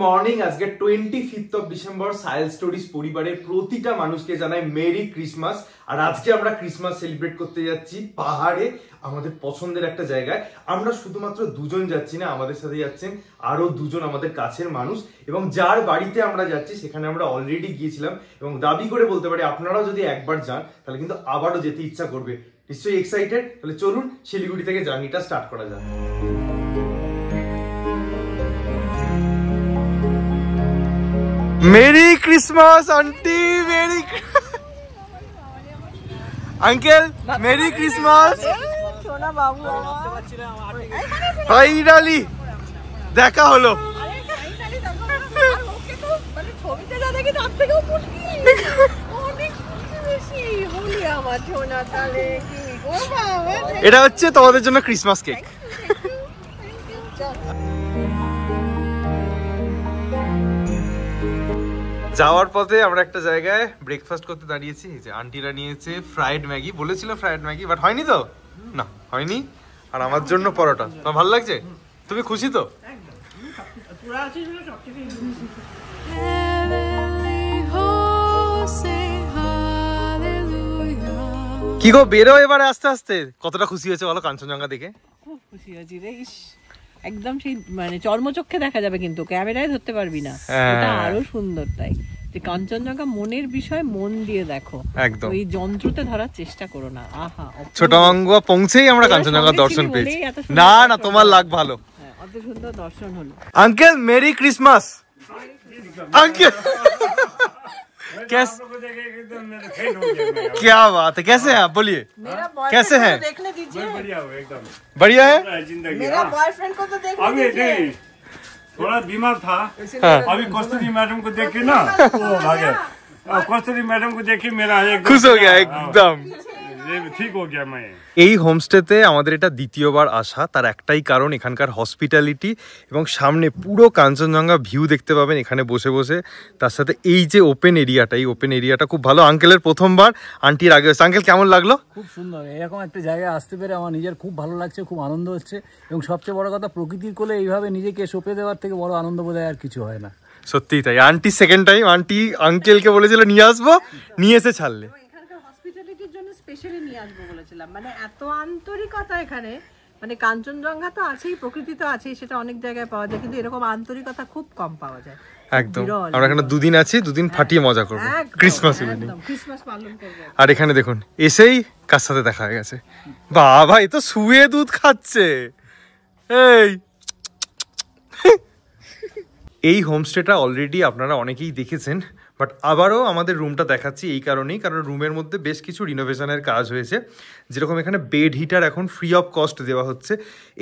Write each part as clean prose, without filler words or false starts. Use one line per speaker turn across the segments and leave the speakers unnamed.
Morning. আজকে 25th of December. Sahel stories পরিবারের প্রতিটা মানুষকে জানাই মেরি ক্রিসমাস। আর আজকে আমরা ক্রিসমাস সেলিব্রেট করতে যাচ্ছি পাহাড়ে, আমাদের পছন্দের একটা জায়গায়। আমরা শুধুমাত্র দুজন যাচ্ছি না, আমাদের সাথে যাচ্ছেন আরো দুজন আমাদের কাছের মানুষ, এবং যার বাড়িতে আমরা যাচ্ছি সেখানে আমরা অলরেডি গিয়েছিলাম এবং দাবি করে বলতে পারি আপনারাও যদি একবার যান তাহলে কিন্তু আবারও যেতে ইচ্ছা করবে। নিশ্চয়ই এক্সাইটেড? তাহলে চলুন শিলিগুড়ি থেকে জার্নিটা স্টার্ট করা যাক। Merry Christmas aunty, merry uncle, merry Christmas. Finally দেখা হলো। এটা হচ্ছে তোমাদের জন্য ক্রিসমাস কেক। যাওয়ার পথে আমরা একটা জায়গায় ব্রেকফাস্ট করতে দাঁড়িয়েছি। যে আন্টিরা নিয়েছে ফ্রাইড ম্যাগি, বলেছিল ফ্রাইড ম্যাগি, বাট হয়নি তো, না হয়নি। আর আমার জন্য পরোটা। তোমার ভালো লাগছে? তুমি খুশি তো? কি গো, বেরো এবারে আস্তে আস্তে। কতটা খুশি হয়েছে বলো কাঞ্চনজঙ্ঘা দেখে?
খুব খুশি হয়েছি রে। একদম সেই মানে চর্মচক্ষে দেখা যাবে, কিন্তু ক্যামেরায় ধরতে পারবি না। এটা আরো সুন্দর। তাই যে কাঞ্চনজঙ্ঘা মনের বিষয়, মন দিয়ে দেখো, একদম ওই যন্ত্রতে ধরার চেষ্টা করো না। আহা,
ছোটবাঙ্গুয়া পৌঁছেই আমরা কাঞ্চনজঙ্ঘা দর্শন পেয়েছি। না না, তোমার লাগ ভালো,
অত সুন্দর দর্শন হলো।
अंकल मेरी क्रिसमस। अंकल क्या बात है, कैसे हैं आप? बोलिए कैसे हैं?
देखने दीजिए।
बढ़िया है।
मेरा बॉयफ्रेंड को तो देखने दीजिए।
थोड़ा बीमार था, अभी कस्तूरी मैडम को देख के ना वो भागे। कस्तूरी मैडम को देख के मेरा
खुश हो गया एकदम,
ঠিক हो गया। मैं
এই হোমস্টেতে আমাদের এটা দ্বিতীয়বার আসা। তার একটাই কারণ, এখানকার হসপিটালিটি এবং সামনে পুরো কাঞ্চনজঙ্ঘা ভিউ দেখতে পাবেন এখানে বসে বসে। তার সাথে এই যে ওপেন এরিয়াটা, এই ওপেন এরিয়াটা খুব ভালো। আঙ্কেলের প্রথমবার, আন্টির আগে। আঙ্কেল কেমন লাগলো?
খুব সুন্দর। এরকম একটা জায়গায় আসতে পেরে আমার নিজের খুব ভালো লাগছে, খুব আনন্দ হচ্ছে। এবং সবচেয়ে বড় কথা, প্রকৃতির কোলে এইভাবে নিজেকে সঁপে দেওয়ার থেকে বড় আনন্দ বোধহয় আর কিছু হয় না।
সত্যিই তাই। আন্টি সেকেন্ড টাইম, আন্টি আঙ্কেলকে বলেছিল নিয়ে আসবো, নিয়ে এসে ছাড়লে।
স্পেশালি নিয়ে আসবো বলেছিলাম, মানে এত আন্তরিকতা এখানে। মানে কাঞ্চনজঙ্ঘা তো আছেই, প্রকৃতি তো আছেই, সেটা অনেক জায়গায় পাওয়া যায়, কিন্তু এরকম আন্তরিকতা খুব কম পাওয়া যায়।
একদম। আমরা এখানে দুদিন আছি, দুদিন ফাটিয়ে মজা করবো, ক্রিসমাস ইভিনিং
ক্রিসমাস পালন করবো।
আর এখানে দেখুন এসেই কার সাথে দেখা হয়ে গেছে। বাবা, এ তো শুয়ে দুধ খাচ্ছে। এই হোমস্টেটা অলরেডি আপনারা অনেকেই দেখেছেন, বাট আবারও আমাদের রুমটা দেখাচ্ছি এই কারণেই, কারণ রুমের মধ্যে বেশ কিছু রিনোভেশনের কাজ হয়েছে। যেরকম এখানে বেড হিটার এখন ফ্রি অফ কস্ট দেওয়া হচ্ছে।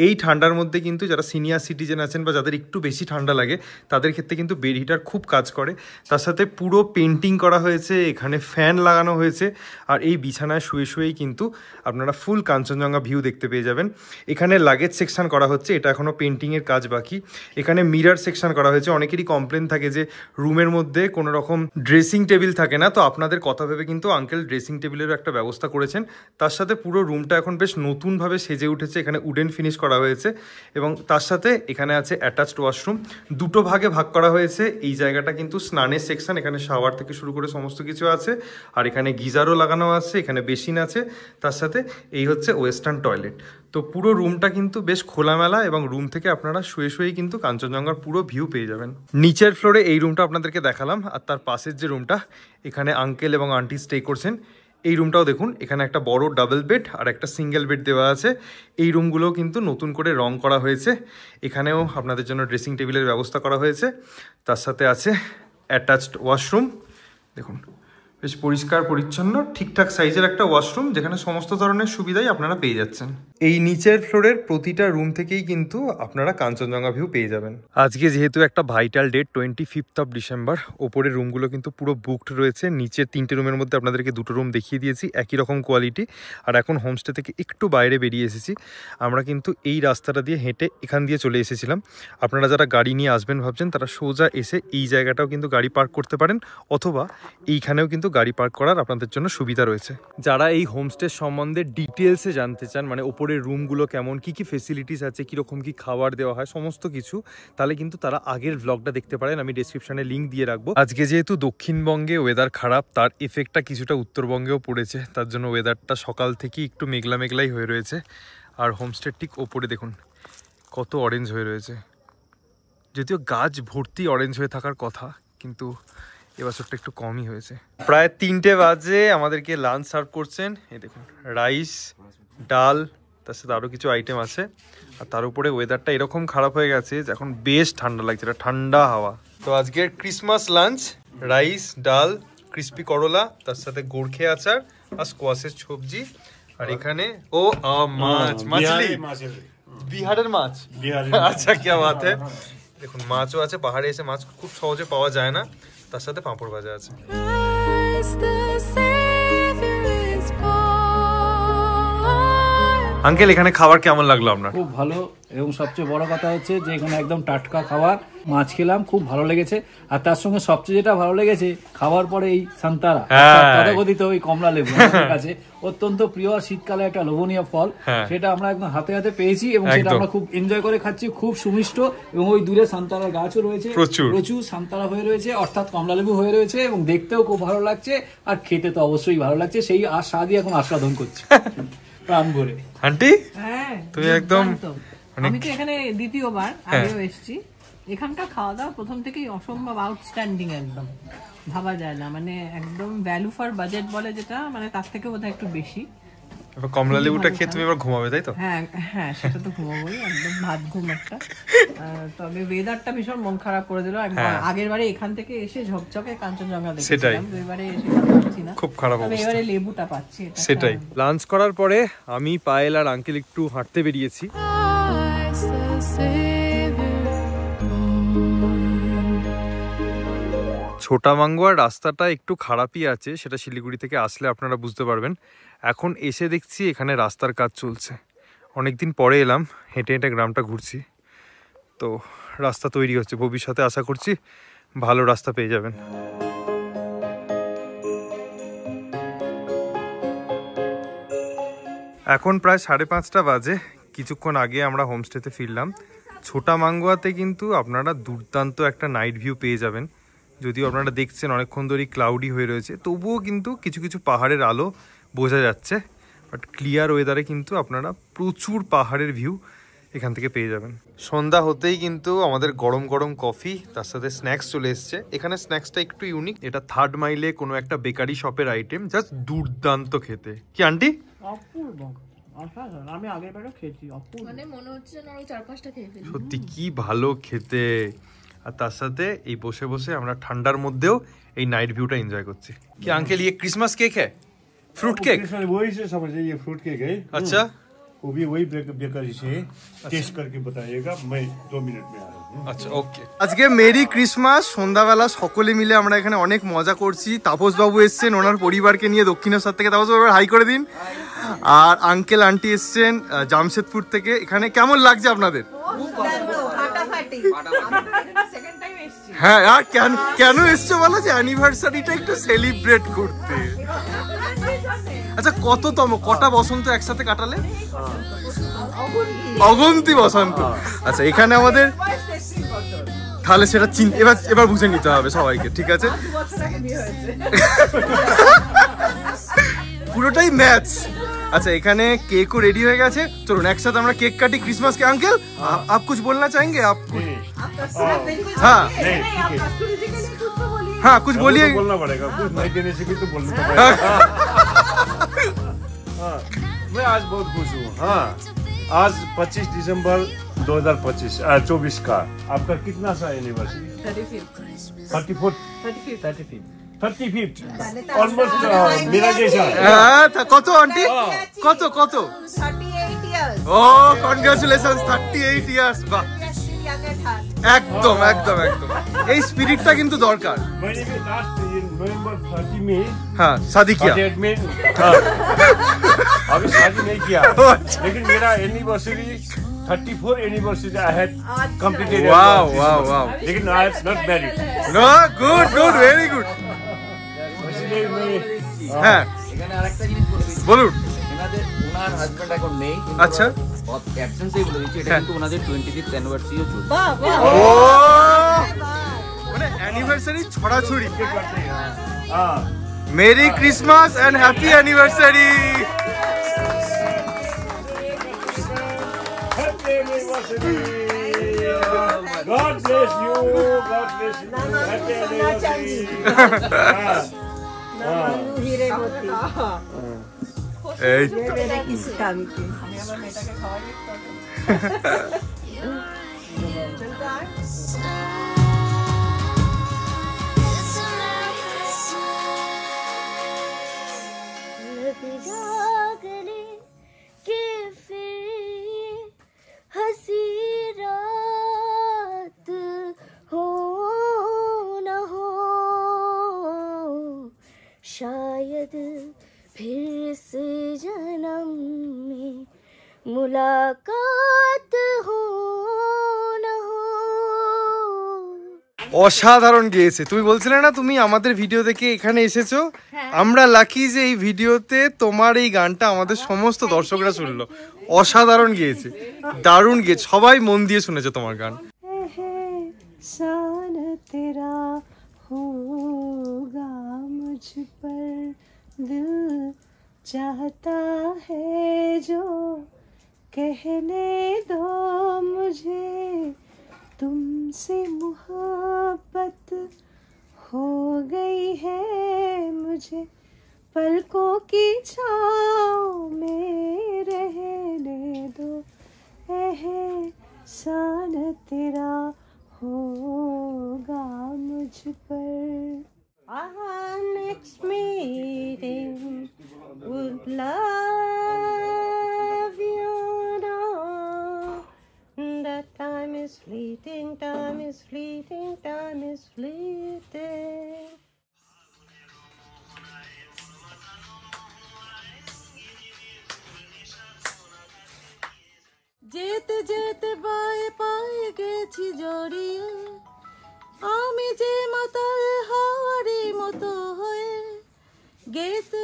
এই ঠান্ডার মধ্যে কিন্তু যারা সিনিয়র সিটিজেন আছেন বা যাদের একটু বেশি ঠান্ডা লাগে তাদের ক্ষেত্রে কিন্তু বেড হিটার খুব কাজ করে। তার সাথে পুরো পেন্টিং করা হয়েছে, এখানে ফ্যান লাগানো হয়েছে, আর এই বিছানায় শুয়ে শুয়েই কিন্তু আপনারা ফুল কাঞ্চনজঙ্ঘা ভিউ দেখতে পেয়ে যাবেন। এখানে লাগেজ সেকশন করা হচ্ছে, এটা এখনও পেন্টিংয়ের কাজ বাকি। এখানে মিরর সেকশন করা হয়েছে। অনেকেরই কমপ্লেন থাকে যে রুমের মধ্যে কোনো রকম ড্রেসিং টেবিল থাকে না, তো আপনাদের কথা ভেবে কিন্তু আঙ্কেল ড্রেসিং টেবিলেরও একটা ব্যবস্থা করেছেন। তার সাথে পুরো রুমটা এখন বেশ নতুনভাবে সেজে উঠেছে, এখানে উডেন ফিনিশ করা হয়েছে, এবং তার সাথে এখানে আছে অ্যাটাচড ওয়াশরুম। দুটো ভাগে ভাগ করা হয়েছে। এই জায়গাটা কিন্তু স্নানের সেকশন, এখানে শাওয়ার থেকে শুরু করে সমস্ত কিছু আছে, আর এখানে গিজারও লাগানো আছে, এখানে বেসিন আছে, তার সাথে এই হচ্ছে ওয়েস্টার্ন টয়লেট। তো পুরো রুমটা কিন্তু বেশ খোলামেলা, এবং রুম থেকে আপনারা শুয়ে শুয়েই কিন্তু কাঞ্চনজঙ্ঘার পুরো ভিউ পেয়ে যাবেন। নিচের ফ্লোরে এই রুমটা আপনাদেরকে দেখালাম, আর তার পাশের যে রুমটা, এখানে আঙ্কেল এবং আন্টি স্টে করছেন। এই রুমটাও দেখুন, এখানে একটা বড় ডাবল বেড আর একটা সিঙ্গেল বেড দেওয়া আছে। এই রুমগুলোও কিন্তু নতুন করে রং করা হয়েছে। এখানেও আপনাদের জন্য ড্রেসিং টেবিলের ব্যবস্থা করা হয়েছে। তার সাথে আছে অ্যাটাচড ওয়াশরুম। দেখুন বেশ পরিষ্কার পরিচ্ছন্ন, ঠিকঠাক সাইজের একটা ওয়াশরুম, যেখানে সমস্ত ধরনের সুবিধাই আপনারা পেয়ে যাচ্ছেন। এই নিচের ফ্লোরের প্রতিটা রুম থেকেই কিন্তু আপনারা কাঞ্চনজঙ্ঘা ভিউ পেয়ে যাবেন। আজকে যেহেতু একটা vital date, 25th of December, ওপরের রুমগুলো কিন্তু পুরো বুকড রয়েছে। নিচের 3টে রুমের মধ্যে আপনাদেরকে 2টো রুম দেখিয়ে দিয়েছি, একই রকম কোয়ালিটি। আর এখন হোমস্টে থেকে একটু বাইরে বেরিয়ে এসেছি। আমরা কিন্তু এই রাস্তাটা দিয়ে হেঁটে এখান দিয়ে চলে এসেছিলাম। আপনারা যারা গাড়ি নিয়ে আসবেন ভাবছেন, তারা সোজা এসে এই জায়গাটাও কিন্তু গাড়ি পার্ক করতে পারেন, অথবা এইখানেও কিন্তু গাড়ি পার্ক করার আপনাদের জন্য সুবিধা রয়েছে। যারা এই হোমস্টে সম্বন্ধে ডিটেলসে জানতে চান, মানে ওপরের রুমগুলো কেমন, কি কি ফেসিলিটিস আছে, কীরকম কি খাবার দেওয়া হয়, সমস্ত কিছু, তাহলে কিন্তু তারা আগের ভ্লগটা দেখতে পারেন, আমি ডেসক্রিপশনে লিঙ্ক দিয়ে রাখবো। আজকে যেহেতু দক্ষিণবঙ্গে ওয়েদার খারাপ, তার এফেক্টটা কিছুটা উত্তরবঙ্গেও পড়েছে, তার জন্য ওয়েদারটা সকাল থেকেই একটু মেঘলা মেঘলাই হয়ে রয়েছে। আর হোমস্টের ঠিক ওপরে দেখুন কত অরেঞ্জ হয়ে রয়েছে, যদিও গাছ ভর্তি অরেঞ্জ হয়ে থাকার কথা, কিন্তু এবছরটা একটু কমই হয়েছে। প্রায় 3টে বাজে আমাদেরকে লাঞ্চ সার্ভ করছেন। এই দেখুন রাইস, ডাল, তার সাথে আরও কিছু আইটেম আছে। আর তার উপরে ওয়েদারটা এরকম খারাপ হয়ে গেছে যে এখন বেশ ঠান্ডা লাগছে, এটা ঠান্ডা হাওয়া। তো আজকের ক্রিসমাস লাঞ্চ, রাইস, ডাল, ক্রিস্পি করলা, তার সাথে গোরখে আচার আর স্কোয়াশের সবজি। আর এখানে মাছ, মাছলি, বিহারের মাছ। আচ্ছা, কি বাত হ্যায়। দেখুন মাছও আছে, পাহাড়ে এসে মাছ খুব সহজে পাওয়া যায় না, তার সাথে পাঁপড় ভাজা আছে। আঙ্কেল, এখানে খাবার কেমন লাগলো আপনার?
খুব ভালো, এবং সবচেয়ে বড় কথা হচ্ছে যে এখানে একদম টাটকা খাবার, মাছ খেলাম, খুব ভালো লেগেছে। আর তার সঙ্গে সবচেয়ে যেটা ভালো লেগেছে, খাবার পরে এই সান্তারা, তথাকথিত ওই কমলা লেবু, আমাদের কাছে অত্যন্ত প্রিয় আর শীতকালে একটা লোভনীয় ফল, সেটা আমরা একদম হাতে হাতে পেয়েছি এবং সেটা আমরা খুব এনজয় করে খাচ্ছি, খুব সুমিষ্ট। এবং ওই দূরে সান্তারার গাছও রয়েছে, প্রচুর সান্তারা হয়ে রয়েছে, অর্থাৎ কমলা লেবু হয়ে রয়েছে, এবং দেখতেও খুব ভালো লাগছে আর খেতে তো অবশ্যই ভালো লাগছে। সেই স্বাদই এখন আস্বাদন করছি প্রাণ ভরে।
আন্টি, তুমি একদম,
আমি তো এখানে দ্বিতীয়বার, আগেও এসেছি। এখানকার খাওয়া দাওয়া প্রথম থেকেই অসম্ভব আউটস্ট্যান্ডিং, একদম ভাবা যায় না, মানে একদম ভ্যালু ফর বাজেট বলে যেটা, মানে তার থেকে বোধহয় একটু বেশি।
কমলা লেবুটা খেয়ে তুমি এবার ঘুমাবে, তাই তো?
হ্যাঁ হ্যাঁ, সেটা তো ঘুমাবোই, একদম ভাত ঘুম একটা। তবে ওয়েদারটা ভীষণ মন খারাপ করে দিল। আগের বারে এখান থেকে এসে ঝকঝকে কাঞ্চনজঙ্ঘা দেখেছিলাম, এবারে এসে পাচ্ছি না, খুব খারাপ অবস্থা। এবারে লেবুটা পাচ্ছি।
সেটাই। লাঞ্চ করার পরে আমি, পায়েল আর আঙ্কেল একটু হাঁটতে বেরিয়েছি। ছোটা মাঙ্গুয়ার রাস্তাটা একটু খারাপই আছে, সেটা শিলিগুড়ি থেকে আসলে আপনারা বুঝতে পারবেন। এখন এসে দেখছি এখানে রাস্তার কাজ চলছে, অনেকদিন পরে এলাম, হেঁটে হেঁটে গ্রামটা ঘুরছি, তো রাস্তা তৈরি হচ্ছে, ভবিষ্যতে আশা করছি ভালো রাস্তা পেয়ে যাবেন। এখন প্রায় 5:30 বাজে, কিছুক্ষণ আগে আমরা হোমস্টেতে ফিরলাম। ছোটা মাঙ্গুয়াতে কিন্তু আপনারা দুর্দান্ত একটা নাইট ভিউ পেয়ে যাবেন, যদিও আপনারা দেখছেন অনেকক্ষণ ধরেই ক্লাউডি হয়ে রয়েছে, তবুও কিন্তু কিছু কিছু পাহাড়ের আলো বোঝা যাচ্ছে। বাট ক্লিয়ার ওয়েদারে কিন্তু আপনারা প্রচুর পাহাড়ের ভিউ এখান থেকে পেয়ে যাবেন। সন্ধ্যা হতেই কিন্তু আমাদের গরম গরম কফি, তার সাথে স্ন্যাক্স চলে এসছে। এখানে স্ন্যাক্সটা একটু ইউনিক, এটা 3rd মাইলে কোনো একটা বেকারি শপের আইটেম, জাস্ট দুর্দান্ত খেতে। কি আন্টি?
অপূর্ব, আমি আগেরবারও খেয়েছি,
মানে মনে হচ্ছে না আমি 4-5টা খেয়ে ফেলি।
সত্যি কি ভালো খেতে। আর তার সাথে এই বসে বসে আমরা ঠান্ডার মধ্যেও এই নাইট ভিউটা এনজয় করছি। কি আঙ্কেল, ये क्रिसमस केक है, फ्रूट केक?
वही से समझिए, ये फ्रूट केक है।
अच्छा,
वो भी वही बेकरी से टेस्ट करके बताइएगा, मैं 2 मिनट में आ रहा हूँ।
আচ্ছা, ওকে। আজকে মেরি ক্রিসমাস। সন্ধ্যাবেলা সকলে মিলে আমরা এখানে অনেক মজা করছি। তাপস বাবু এসছেন ওনার পরিবারকে নিয়ে দক্ষিণেশ্বর থেকে, তাপস বাবু হাই করে দিন। আর আঙ্কেল আন্টি এসছেন জামশেদপুর থেকে। এখানে কেমন লাগছে আপনাদের? হ্যাঁ, আর কেন এসছো বলো, যে অ্যানিভার্সারিটা একটু সেলিব্রেট করতে। আচ্ছা, কটা বসন্ত একসাথে কাটালে? অগন্তি বসন্ত। আচ্ছা, এখানে আমাদের তাহলে সেটা এবার বুঝে নিতে হবে সবাইকে, ঠিক আছে? পুরোটাই ম্যাচ। अच्छा এখানে কেকও রেডি হয়ে গেছে, চলুন একসাথে আমরা কেক কাটি क्रिसमस के। अंकल आप कुछ बोलना चाहेंगे? आप हाँ हाँ कुछ बोलिए।
बोलना पड़ेगा, कुछ नहीं देने से भी तो बोलना पड़ेगा। मैं आज बहुत खुश हूँ। हाँ, आज 25 दिसंबर 2024 का आपका कितना सा एनिवर्सरी? 35th ऑलमोस्ट मेरा जैसा।
কত আন্টি? কত 38 ইয়ার্স। ও কনগ্রাচুলেশনস, 38 ইয়ার্স। বাহ, একদম একদম একদম, এই স্পিরিটটা কিন্তু দরকার।
मैंने भी लास्ट नवंबर 30 में
हाँ शादी किया।
अभी शादी नहीं किया, लेकिन मेरा anniversary 34 anniversary I had completed.
Wow wow wow,
लेकिन I am not married.
No, good good, very good.
इसलिए मैं
হ্যাঁ
এখানে আরেকটা জিনিস বলে দিচ্ছি,
বলুন।
ওনার হাজবেন্ড এখন নেই,
আচ্ছা
অ্যাবসেন্সেই বলে দিচ্ছি, এটা কিন্তু ওনাদের 25th অ্যানিভার্সারিও চলছে।
বাহ বাহ
ও মানে অ্যানিভার্সারি ছড়াছড়ি।
हाँ
merry Christmas and happy anniversary.
Happy anniversary! God bless you. God bless you. Happy anniversary.
হিরে মতি
এই
মেরে কিসকা আমি আমার মেয়েটাকে খাওয়াই চলতে আয়
जागने के फिर हंसी रात हो न हो, शायद फिर से जन्म में मुलाकात हो न हो।
অসাধারণ গেয়েছে। তুমি বলছিলে না তুমি আমাদের ভিডিও দেখে এখানে এসেছো, আমরা লাকি যে এই ভিডিওতে তোমার এই গানটা আমাদের সমস্ত দর্শকরা শুনলো। অসাধারণ গেয়েছে, দারুণ গেয়েছে, সবাই মন দিয়ে শুনেছে তোমার গান।
एहसान तेरा होगा मुझ पर, दिल चाहता है जो कहने दो मुझे, तुमसे मोहब्बत हो गई है मुझे, पलकों की छाँव में रहने दो, एहसान तेरा होगा मुझ पर। Our next meeting would love you know that time is fleeting, time is fleeting, time is fleeting. যেতে যেতে পায়ে পায়ে গেছি জড়িয়ে, আমি যে মাতাল হওয়ারই মতো হয়ে, যেতে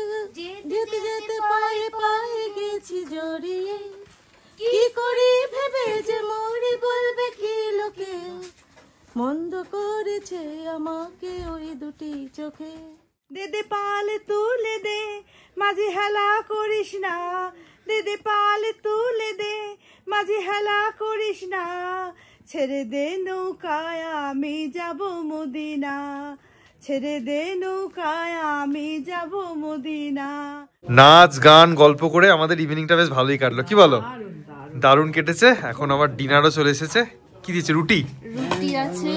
যেতে যেতে পায়ে পায়ে গেছি জড়িয়ে, কি করি ভেবে যে মরি বলবে কি লোকে, মন্দ করেছে আমাকে ওই দুটি চোখে। দে দে পাল তুলে দে মাঝি হেলা করিস না, দে দে পাল তুলে দে মাঝি হেলা করিস না, ছেড়ে দে নৌকায় আমি যাব মদিনা, ছেড়ে দে নৌকায় আমি যাব মদিনা।
নাচ গান গল্প করে আমাদের ইভিনিংটা বেশ ভালোই কাটলো, কি বলো? দারুণ কেটেছে। এখন আবার ডিনারও চলে এসেছে। কি দিচ্ছে? রুটি,
রুটি আছে,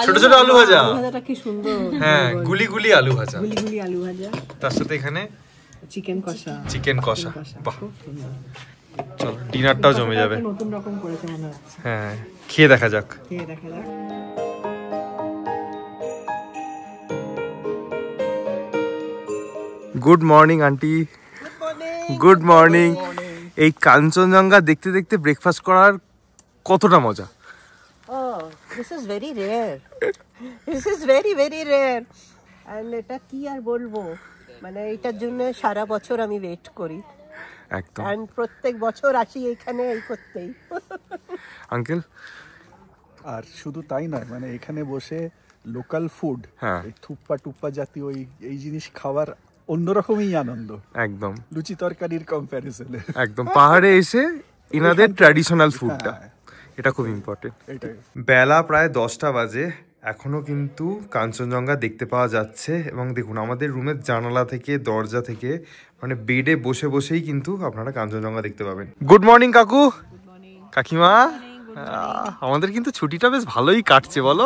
ছোট ছোট আলু ভাজা,
ভাজাটা কি সুন্দর,
হ্যাঁ গুলি গুলি আলু ভাজা,
গুলি গুলি আলু ভাজা,
তার সাথে এখানে
চিকেন কষা,
চিকেন কষা। বাহ,
খুব সুন্দর।
চলো ডিনারটাও জমে যাবে।
নতুন রকম করেছে মনে হচ্ছে,
হ্যাঁ খেয়ে দেখা যাক।
খেয়ে দেখা যাক।
Good morning aunty. Good morning. এই কাঞ্চনজঙ্ঘা দেখতে দেখতে ব্রেকফাস্ট করার কতটা মজা।
Oh, this is very rare. This is very very rare. And এটা কি আর বলবো, মানে এটার জন্য সারা বছর আমি ওয়েট করি,
একদম।
and প্রত্যেক বছর আসি এখানে এই করতেই।
আঙ্কেল
আর শুধু তাই নয়, মানে এখানে বসে লোকাল ফুড,
হ্যাঁ
থুপ্পা টুপ্পা জাতীয় এই জিনিস খাওয়ার অন্যরকমই আনন্দ,
একদম
লুচি তরকারির কম্প্যারিজনে।
একদম পাহাড়ে এসে ইনাদের ট্র্যাডিশনাল ফুডটা, এটা খুব ইম্পর্টেন্ট।
এটাই।
বেলা প্রায় 10টা বাজে, এখনো কিন্তু কাঞ্চনজঙ্ঘা দেখতে পাওয়া যাচ্ছে। এবং দেখুন আমাদের রুমের জানালা থেকে দরজা থেকে মানে বেডে বসে বসেই কিন্তু আপনারা কাঞ্চনজঙ্ঘা দেখতে পাবেন। গুড মর্নিং কাকু, কাকিমা। আমাদের কিন্তু ছুটিটা বেশ ভালোই কাটছে বলো।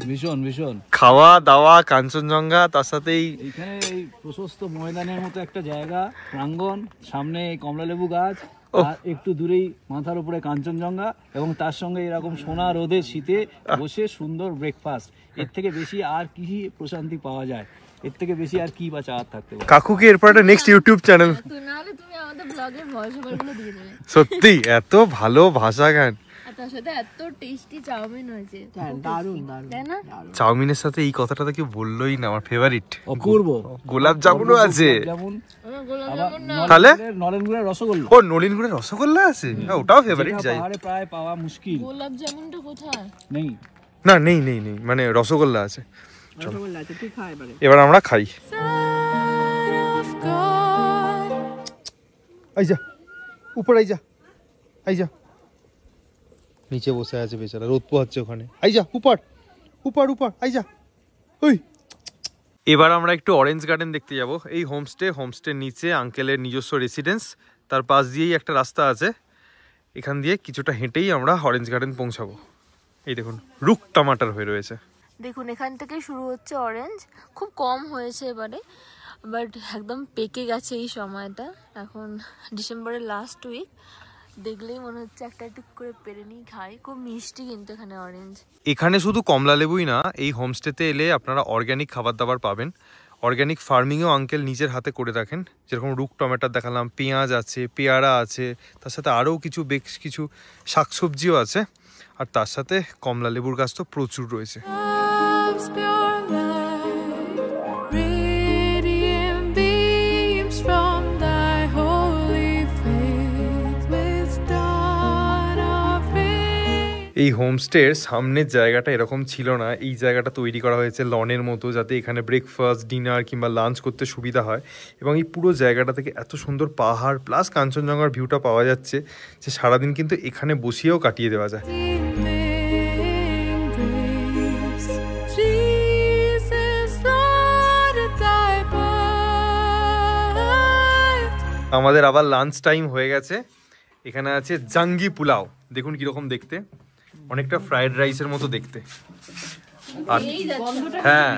ভীষণ ভীষণ
খাওয়া দাওয়া, কাঞ্চনজঙ্ঘা, তার সাথেই
এইখানে এই প্রশস্ত ময়দানের মতো একটা জায়গা, প্রাঙ্গণ, সামনে কমলালেবু গাছ, আর একটু দূরেই মাথার উপরে কাঞ্চনজঙ্ঘা, এবং তার সঙ্গে এরকম সোনা রোদে শীতে বসে সুন্দর ব্রেকফাস্ট। এর থেকে বেশি আর কি প্রশান্তি পাওয়া যায়? এর থেকে বেশি আর কি বা চাওয়ার থাকতে পারে?
কাকুকে এরপর একটা নেক্সট ইউটিউব চ্যানেল,
নাহলে তুমি আমাদের ব্লগের ভয়েস ওভারগুলো দিয়ে দেবে।
সত্যি এত ভালো ভাষা গান।
আর তার সাথে এত টেস্টি চাউমিন হয়েছে,
দারুণ দারুণ
তাই না?
চাউমিনের সাথে এই কথাটা তো কেউ বললোই না, আমার ফেভারিট।
অপূর্ব
গোলাপ জামুনও আছে,
যেমন
গোলাপ
তাহলে
নলেনগুড়ের রসগোল্লা।
ও নলিনগুড়ের রসগোল্লা আছে, ওটাও ফেভারিট। যাই
পাহাড়ে প্রায় পাওয়া মুশকিল।
গোলাপ জামুনটা কোথায়?
নেই
না, নেই নেই নেই, মানে রসগোল্লা আছে।
রসগোল্লা আছে, তুই খা এবারে।
এবার আমরা খাই। আই যা উপর, আই যা, আই যা। নিচে বসে আছে বেচারা, রোদ পোহাচ্ছে ওখানে। আই যা উপর উপর উপর, আই যা। ওই এবার আমরা একটু অরেঞ্জ গার্ডেন দেখতে যাব। এই হোমস্টের নিচে আঙ্কেলের নিজস্ব রেসিডেন্স, তার পাশ দিয়েই একটা রাস্তা আছে, এখান দিয়ে কিছুটা হেঁটেই আমরা অরেঞ্জ গার্ডেন পৌঁছাবো। এই দেখুন রুক টমাটার হয়ে রয়েছে।
দেখুন এখান থেকে শুরু হচ্ছে অরেঞ্জ, খুব কম হয়েছে এবারে, বাট একদম পেকে গেছে এই সময়টা। এখন ডিসেম্বরের লাস্ট উইক, দেখলেই মনে হচ্ছে একটা একটু করে পেরে নিই খাই। খুব মিষ্টি কিন্তু এখানে অরেঞ্জ।
এখানে শুধু কমলা লেবুই না, এই হোমস্টেতে এলে আপনারা অর্গ্যানিক খাবার দাবার পাবেন। অর্গ্যানিক ফার্মিংও আঙ্কেল নিজের হাতে করে রাখেন, যেরকম রুক টমেটো দেখালাম, পেঁয়াজ আছে, পেয়ারা আছে, তার সাথে আরও বেশ কিছু শাকসবজিও আছে, আর তার সাথে কমলা লেবুর গাছ তো প্রচুর রয়েছে। এই হোমস্টের সামনের জায়গাটা এরকম ছিল না, এই জায়গাটা তৈরি করা হয়েছে লনের মতো, যাতে এখানে ব্রেকফাস্ট, ডিনার কিংবা লাঞ্চ করতে সুবিধা হয়। এবং এই পুরো জায়গাটা থেকে এত সুন্দর পাহাড় প্লাস কাঞ্চনজঙ্ঘার ভিউটা পাওয়া যাচ্ছে যে সারাদিন কিন্তু এখানে বসিয়েও কাটিয়ে দেওয়া যায়। আমাদের আবার লাঞ্চ টাইম হয়ে গেছে। এখানে আছে জাঙ্গি পোলাও, দেখুন কিরকম দেখতে, অনেকটা ফ্রাইড রাইসের মতো দেখতে। আর হ্যাঁ,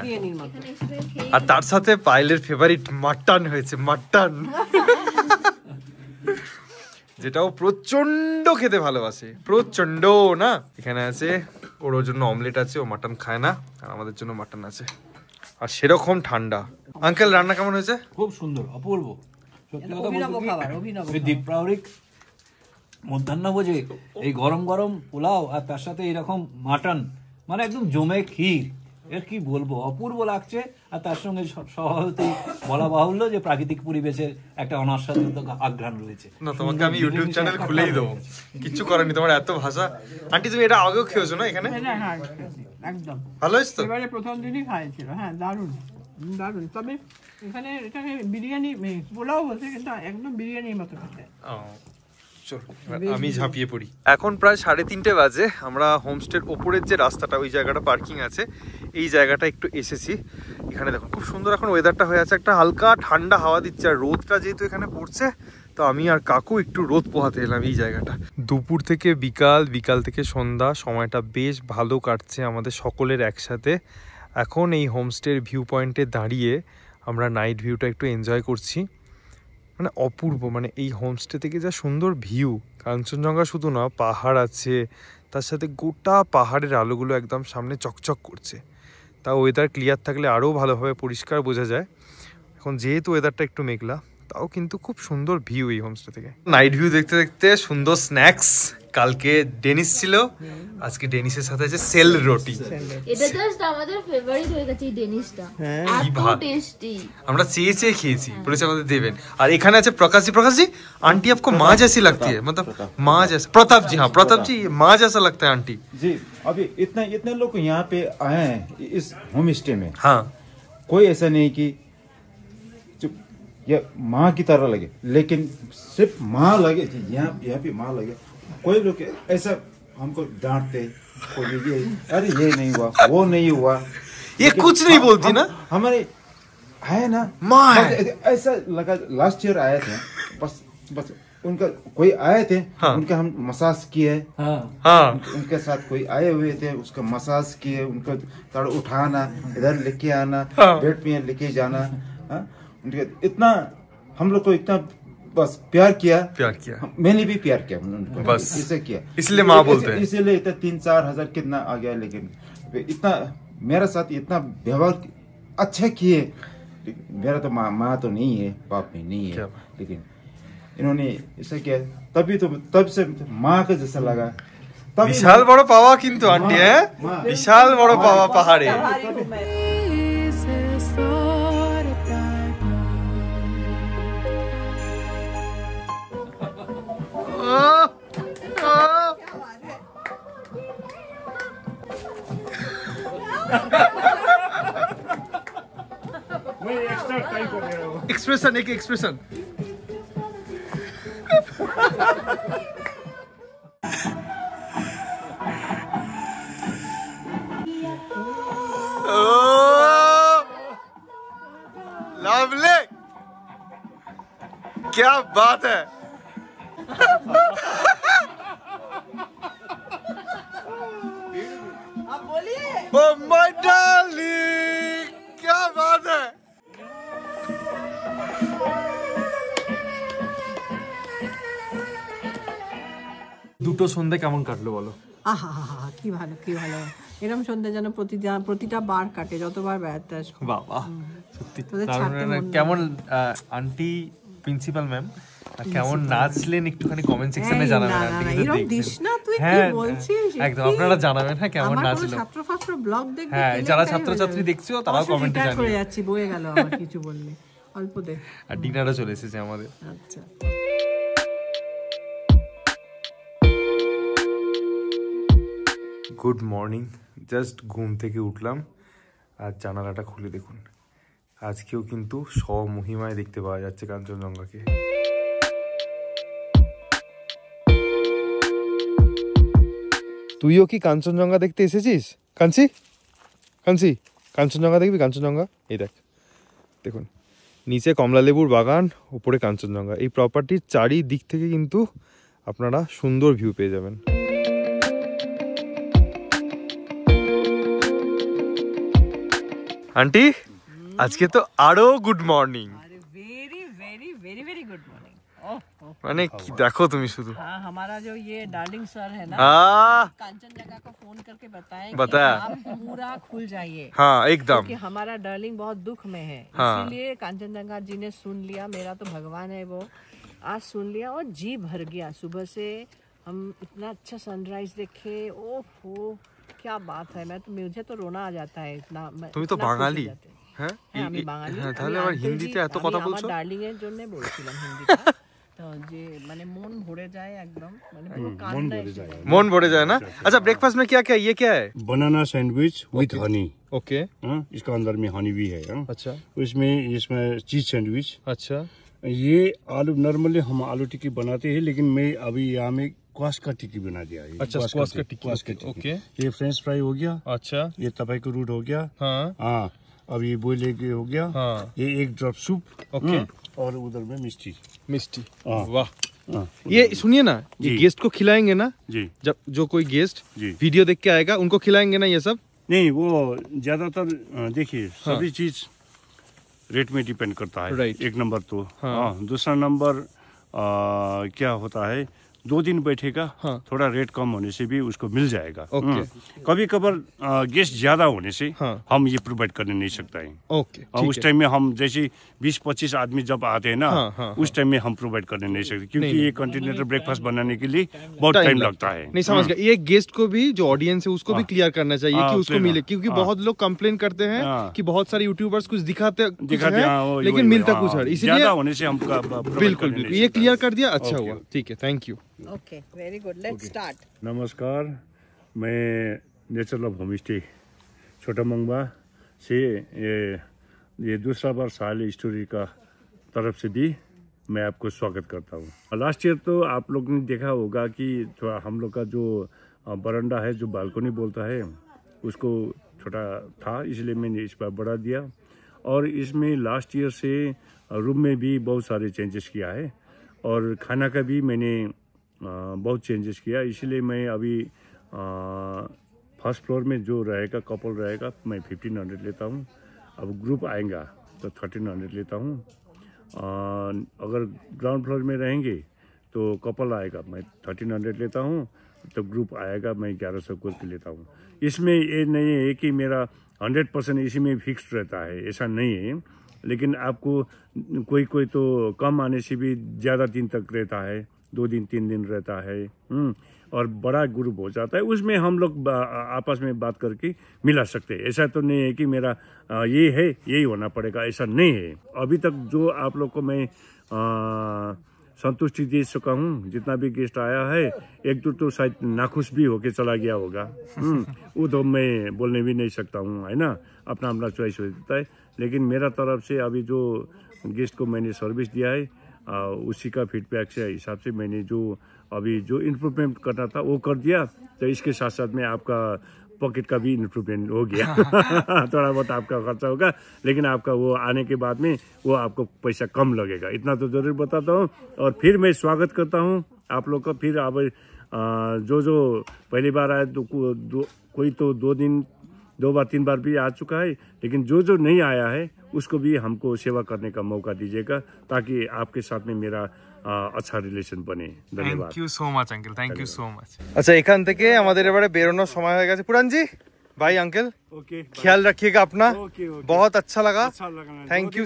আর তার সাথে পায়েলের ফেভারিট মাটন হয়েছে, মাটন, যেটাও প্রচন্ড খেতে ভালোবাসে, প্রচন্ড না। এখানে আছে ওর জন্য অমলেট আছে, ও মাটন খায় না, আর আমাদের জন্য মাটন আছে, আর সেরকম ঠান্ডা। আঙ্কেল রান্না কেমন হয়েছে?
খুব সুন্দর, অপূর্ব। সত্যি কথা বলতে দীপ্রাউরিক মধ্যাহ্নভোজে এই গরম গরম পোলাও আর তার সাথে এরকম মাটন, মানে একদম জমে ক্ষীর, এর কি বলবো, অপূর্ব লাগছে। আর তার সঙ্গে স্বভাবতই বলা বাহুল্য যে প্রাকৃতিক পরিবেশের একটা অনাস্বাদিত আঘ্রাণ রয়েছে।
না, তোমাকে আমি ইউটিউব চ্যানেল খুলেই দেবো, কিচ্ছু করেনি, তোমার এত ভাষা। আন্টি তুমি এটা আগেও খেয়েছো না এখানে?
হ্যাঁ একদম
ভালো হয়েছে তো?
এবারে প্রথম দিনই খাইছিল, হ্যাঁ দারুণ দারুণ। তবে এখানে বিরিয়ানি পোলাও বলছে, কিন্তু একদম বিরিয়ানির মতো খেতে। আমি ঝাঁপিয়ে পড়ি। এখন প্রায় 3:30 বাজে। আমরা হোমস্টের ওপরের যে রাস্তাটা, ওই জায়গাটা পার্কিং আছে, এই জায়গাটা একটু এসেছি। এখানে দেখুন খুব সুন্দর এখন ওয়েদারটা হয়ে আছে, একটা হালকা ঠান্ডা হাওয়া দিচ্ছে, আর রোদটা যেহেতু এখানে পড়ছে, তো আমি আর কাকু একটু রোদ পোহাতে এলাম এই জায়গাটা। দুপুর থেকে বিকাল, বিকাল থেকে সন্ধ্যা, সময়টা বেশ ভালো কাটছে আমাদের সকলের একসাথে। এখন এই হোমস্টের ভিউ পয়েন্টে দাঁড়িয়ে আমরা নাইট ভিউটা একটু এনজয় করছি, মানে অপূর্ব। মানে এই হোমস্টে থেকে যা সুন্দর ভিউ, কাঞ্চনজঙ্ঘা শুধু না, পাহাড় আছে, তার সাথে গোটা পাহাড়ের আলোগুলো একদম সামনে চকচক করছে। তা ওয়েদার ক্লিয়ার থাকলে আরও ভালোভাবে পরিষ্কার বোঝা যায়। এখন যেহেতু ওয়েদারটা একটু মেঘলা, তাও কিন্তু খুব সুন্দর ভিউ এই হোমস্টে থেকে। নাইট ভিউ দেখতে দেখতে সুন্দর স্ন্যাক্স। কালকে ডেনিস ছিল, আজকে ডেনিসের সাথে আছে সেল রুটি।
এটা জাস্ট আমাদের ফেভারিট হয়ে গেছে এই ডেনিসটা, এত টেস্টি।
আমরা চেয়ে খেয়েছি, বলেছে আমাদের দেবেন। আর এখানে আছে प्रकाश जी, आंटी आपको माँ जैसी लगती है, मतलब माँ जैसा। प्रताप जी, हाँ प्रताप जी, माँ जैसा लगता है आंटी
जी। अभी इतने लोग यहाँ पे आए हैं इस होम स्टे में,
हाँ,
कोई ऐसा नहीं कि ये माँ की तरह लगे, लेकिन सिर्फ माँ लगे, यहाँ पे माँ लगे। कोई लोग ऐसा हमको डांटते, कोई ये अरे ये नहीं हुआ, वो नहीं हुआ,
ये कुछ नहीं बोलती ना,
हमारे है ना
माँ है।
ऐसा लगा। लास्ट ईयर आए थे, बस उनका कोई आए थे,
हाँ।
उनका हम मसाज किए,
हाँ,
उनके साथ कोई आए हुए थे, उसका मसाज किए, उनको थोड़ा उठाना, इधर लेके आना,
हाँ।
बेड पे लेके जाना, हाँ? उनके इतना हम लोग को इतना बस प्यार किया, मैंने भी प्यार किया उनको,
बस
इसे किया,
इसलिए माँ बोलते हैं।
इसीलिए इतना 3-4 हजार कितना आ गया, लेकिन इतना मेरा साथ इतना व्यवहार अच्छा किए। मेरा तो माँ तो नहीं है, बाप भी नहीं है, लेकिन इन्होंने ऐसा किया, तब से माँ का जैसा लगा।
বিশাল বড় পাওয়া কিন্তু আন্টি, হ্যাঁ বিশাল বড় পাওয়া পাহাড়ে। एक्सप्रेशन, एक एक्सप्रेशन। लवली, क्या बात है।
आप बोलिए।
Oh my darling, क्या बात है। দুটো সন্ধ্যে কেমন কাটলো বলো?
আহা কি ভালো, কি ভালো। এরকম সন্ধ্যে যেন প্রতিটা বার কাটে যতবার বেড়াতে আসবো।
বাবা সত্যি কেমন আন্টি প্রিন্সিপাল ম্যাম কেমন নাচলেন একটুখানি কমেন্ট সেকশনে জানাবেন।
এরকম দিস না তুই, কি বলছিস?
একদম আপনারা জানাবেন হ্যাঁ কেমন নাচলো।
ছাত্র ব্লগ দেখবে,
হ্যাঁ যারা ছাত্রছাত্রী দেখছো তারাও কমেন্টে জানিয়ে।
করে যাচ্ছি, বয়ে গেল আমার কিছু বললে অল্প দে।
আর ডিনারও চলে এসেছে আমাদের।
আচ্ছা
গুড মর্নিং, জাস্ট ঘুম থেকে উঠলাম আর জানালাটা খুলে দেখুন আজকেও কিন্তু স্বমহিমায় দেখতে পাওয়া যাচ্ছে কাঞ্চনজঙ্ঘাকে। তুইও কি কাঞ্চনজঙ্ঘা দেখতে এসেছিস? কাঞ্চি কাঞ্চনজঙ্ঘা দেখবি? কাঞ্চনজঙ্ঘা এই দেখুন নিচে কমলালেবুর বাগান, উপরে কাঞ্চনজঙ্ঘা। এই প্রপার্টির চারিদিক থেকে কিন্তু আপনারা সুন্দর ভিউ পেয়ে যাবেন। আন্টি আজকে তো আরো good morning.
Very very very very good morning.
মানে কি দেখো তুমি শুধু।
हाँ हमारा जो ये डार्लिंग सर है ना, कांचनजंगा को फोन करके बताएं कि आप पूरा खुल जाइए।
हाँ एकदम,
क्योंकि हमारा डार्लिंग बहुत दुख में है।
हाँ।
इसीलिए कांचनजंगा जी ने सुन लिया, मेरा तो भगवान है वो, आज सुन लिया और जी भर गया। सुबह से हम इतना अच्छा सनराइज देखे, ओहो क्या बात है। मुझे तो रोना आ जाता है इतना।
তুমি তো বাঙালি। হ্যাঁ
আমি বাঙালি।
হ্যাঁ তাহলে আবার হিন্দিতে এত কথা বলছো?
ডার্লিং এর জন্য বলছিলাম হিন্দিটা। তো যে মানে মন ভরে যায় একদম, মানে পুরো কান্না এসে যায়।
মন ভরে যায় না। अच्छा ब्रेकफास्ट में क्या क्या ये क्या है?
बनाना सैंडविच विथ हनी।
ओके
इसका अंदर में हनी भी है।
अच्छा
इसमें चीज सैंडविच।
अच्छा
ये आलू नॉर्मली हम आलू टिक्की बनाते हैं, लेकिन मैं अभी यहाँ में क्वाश का टिक्की बना दिया है।
अच्छा स्क्वाश का टिक्की, ओके।
ये फ्रेंच फ्राई हो गया।
अच्छा
ये तपई का रूट हो गया।
हाँ
अब ये बॉइल एग हो गया।
हाँ
ये एक ड्रॉप सूप।
ओके
और उधर में मिष्टी।
वाह ये सुनिए ना, ये गेस्ट को खिलाएंगे ना
जी।
जब जो कोई गेस्ट
जी
वीडियो देख के आएगा उनको खिलाएंगे ना ये सब?
नहीं, वो ज्यादातर देखिए सभी चीज रेट में डिपेंड करता है।
राइट।
एक नंबर तो हाँ। दूसरा नंबर क्या होता है, 2 दिन बैठेगा।
हाँ।
थोड़ा रेट कम होने से भी उसको मिल जाएगा।
ओके।
कभी कभार गेस्ट ज्यादा होने से
हाँ।
हम ये प्रोवाइड करने नहीं सकता है।
ओके
उस टाइम में हम जैसे 20-25 आदमी जब आते हैं ना, उस टाइम में हम प्रोवाइड करने नहीं सकते, क्योंकि ये कॉन्टिनेंटल ब्रेकफास्ट बनाने के लिए बहुत टाइम लगता है।
नहीं समझ गया। ये गेस्ट को भी, जो ऑडियंस है उसको भी क्लियर करना चाहिए कि उसको मिले, क्योंकि बहुत लोग कंप्लेन करते हैं कि बहुत सारे यूट्यूबर्स कुछ दिखाते हैं लेकिन मिलता कुछ है, इसीलिए
होने से हम
बिल्कुल ये क्लियर कर दिया। अच्छा हुआ, ठीक है, thank you.
Okay very good, let's start.
नमस्कार, मैं नेचर लव होम स्टे छोटा मंगवा से ये दूसरा बार साल स्टोरी का तरफ से भी मैं आपको स्वागत करता हूँ। लास्ट ईयर तो आप लोग ने देखा होगा कि थोड़ा हम लोग का जो बरंडा है, जो बालकनी बोलता है, उसको छोटा था, इसलिए मैंने इस बार बढ़ा दिया। और इसमें लास्ट ईयर से रूम में भी बहुत सारे चेंजेस किया है और खाना का भी मैंने बहुत चेंजेस किया। इसलिए मैं अभी फर्स्ट फ्लोर में जो रहेगा कपल रहेगा मैं 1500 लेता हूँ। अब ग्रुप आएगा तो 1300 लेता हूँ। अगर ग्राउंड फ्लोर में रहेंगे तो कपल आएगा मैं 1300 लेता हूँ, तो ग्रुप आएगा मैं 1100 करके लेता हूँ। इसमें ये नहीं है कि मेरा 100% इसी में फिक्स्ड रहता है, ऐसा नहीं है। लेकिन आपको कोई तो कम आने से भी ज़्यादा दिन तक रहता है, 2 दिन 3 दिन रहता है और बड़ा ग्रुप हो जाता है, उसमें हम लोग आपस में बात करके मिला सकते हैं। ऐसा तो नहीं है कि मेरा ये है यही होना पड़ेगा, ऐसा नहीं है। अभी तक जो आप लोग को मैं संतुष्टि दे चुका हूँ, जितना भी गेस्ट आया है, एक दो तो शायद नाखुश भी होके चला गया होगा, वो तो मैं बोलने भी नहीं सकता हूँ, है ना, अपना अपना चॉइस होता है। लेकिन मेरा तरफ से अभी जो गेस्ट को मैंने सर्विस दिया है, उसी का फीडबैक से हिसाब से मैंने जो अभी जो इम्प्रूवमेंट करना था वो कर दिया। तो इसके साथ साथ में आपका पॉकेट का भी इम्प्रूवमेंट हो गया। थोड़ा बहुत आपका खर्चा होगा, लेकिन आपका वो आने के बाद में वो आपको पैसा कम लगेगा, इतना तो जरूर बताता हूँ। और फिर मैं स्वागत करता हूँ आप लोग का। फिर अब जो पहली बार आए तो कोई तो 2 बार 3 बार भी आ चुका है, लेकिन जो नहीं आया है उसको भी हमको सेवा करने का मौका दीजिएगा, ताकि आपके साथ में मेरा अच्छा রিলেশন বনে। ধন্যবাদ।
Thank you so much uncle, thank you so much. আচ্ছা, এখান থেকে আমাদের এবারে বেরোনোর সময় হয়ে গেছে। পুরান জি भाई अंकल, ख्याल रखिएगा अपना। बहुत अच्छा लगा, थैंक यू।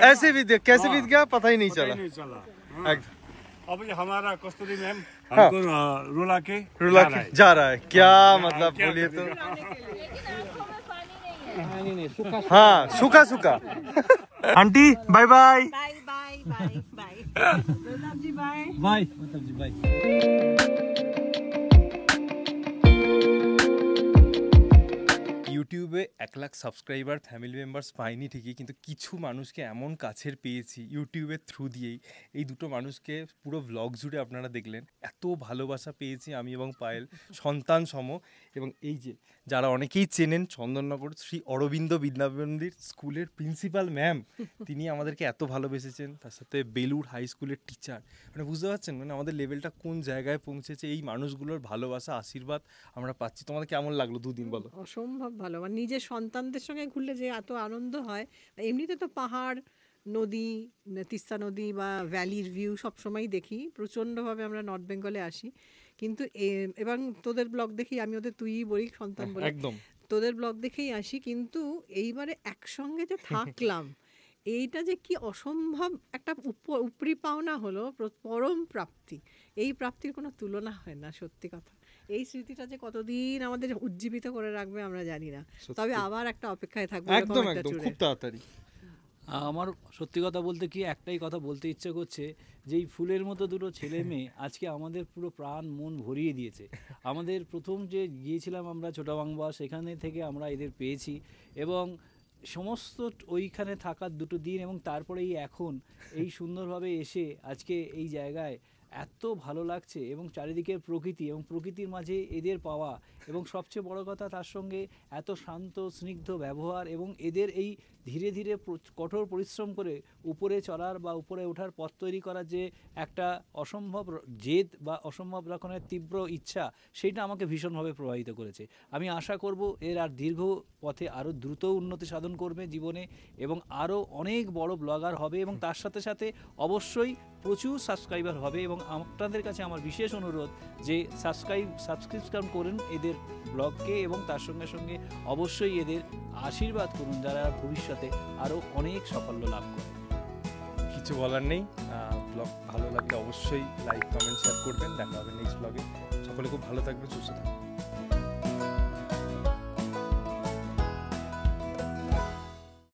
ऐसे बीत गया, कैसे बीत गया पता ही नहीं चला।
अब हमारा कस्तूरी मैम हमको रुला के
जा रहा है, क्या मतलब बोलिए तो। हाँ, सूखा सूखा। Aunty bye bye
bye bye bye bye ji bye
bye ji bye.
ইউটিউবে 1 লাখ সাবস্ক্রাইবার ফ্যামিলি মেম্বার্স পাইনি ঠিকই, কিন্তু কিছু মানুষকে এমন কাছের পেয়েছি ইউটিউবের থ্রু দিয়েই। এই দুটো মানুষকে পুরো ব্লগ জুড়ে আপনারা দেখলেন, এত ভালোবাসা পেয়েছি আমি এবং পায়েল, সন্তান সম। এবং এই যে যারা অনেকেই চেনেন, চন্দননগর শ্রী অরবিন্দ বিদ্যামন্দির স্কুলের প্রিন্সিপাল ম্যাম, তিনি আমাদেরকে এত ভালোবেসেছেন। তার সাথে বেলুর হাই স্কুলের টিচার, মানে বুঝতে পারছেন মানে আমাদের লেভেলটা কোন জায়গায় পৌঁছেছে। এই মানুষগুলোর ভালোবাসা আশীর্বাদ আমরা পাচ্ছি। তোমাদের কেমন লাগলো 2 দিন বলো?
অসম্ভব ভালো, মানে নিজের সন্তানদের সঙ্গে ঘুরলে যে এত আনন্দ হয়। এমনিতে তো পাহাড়, নদী, তিস্তা নদী বা ভ্যালির ভিউ সবসময় দেখি, প্রচণ্ডভাবে আমরা নর্থ বেঙ্গলে আসি। কিন্তু এবং তোদের ব্লগ দেখি, আমি ওদের তুই বলি সন্তান বলি, একদম তোদের ব্লগ দেখেই আসি। কিন্তু এইবারে একসঙ্গে যে থাকলাম, এইটা যে কি অসম্ভব একটা উপরি পাওনা হলো, পরম প্রাপ্তি। এই প্রাপ্তির কোনো তুলনা হয় না, সত্যি কথা। এই স্মৃতিটা যে কতদিন আমাদের উজ্জীবিত করে রাখবে আমরা জানি না, তবে আবার একটা অপেক্ষায় থাকবো।
একদম একদম, খুব তাড়াতাড়ি।
আমার সত্যি কথা বলতে কি একটাই কথা বলতে ইচ্ছে করছে, যে এই ফুলের মতো দুটো ছেলে মেয়ে আজকে আমাদের পুরো প্রাণ মন ভরিয়ে দিয়েছে। আমাদের প্রথম যে গিয়েছিলাম আমরা ছোটাবাংবা, সেখানে থেকে আমরা এদের পেয়েছি, এবং সমস্ত ওইখানে থাকার 2 দিন এবং তারপরে এখন এই সুন্দরভাবে এসে আজকে এই জায়গায় এত ভালো লাগছে। এবং চারিদিকের প্রকৃতি এবং প্রকৃতির মাঝে এদের পাওয়া, এবং সবচেয়ে বড় কথা তার সঙ্গে এত শান্ত স্নিগ্ধ ব্যবহার, এবং এদের এই ধীরে ধীরে কঠোর পরিশ্রম করে উপরে চলার বা উপরে ওঠার পথ তৈরি করার যে একটা অসম্ভব জেদ বা অসম্ভব রকমের তীব্র ইচ্ছা, সেইটা আমাকে ভীষণভাবে প্রভাবিত করেছে। আমি আশা করব এর আর দীর্ঘ পথে আরও দ্রুত উন্নতি সাধন করবে জীবনে, এবং আরও অনেক বড় ব্লগার হবে, এবং তার সাথে সাথে অবশ্যই প্রচুর সাবস্ক্রাইবার হবে। এবং আপনাদের কাছে আমার বিশেষ অনুরোধ যে সাবস্ক্রিপশন করুন এদের ব্লগকে, এবং তার সঙ্গে সঙ্গে অবশ্যই এদের আশীর্বাদ করুন যারা ভবিষ্যতে আরও অনেক সাফল্য লাভ করে।
কিছু বলার নেই। ব্লগ ভালো লাগলে অবশ্যই লাইক, কমেন্ট, শেয়ার করবেন। দেখা হবে নেক্সট ব্লগে। সকলে খুব ভালো থাকবেন, সুস্থ থাকবেন।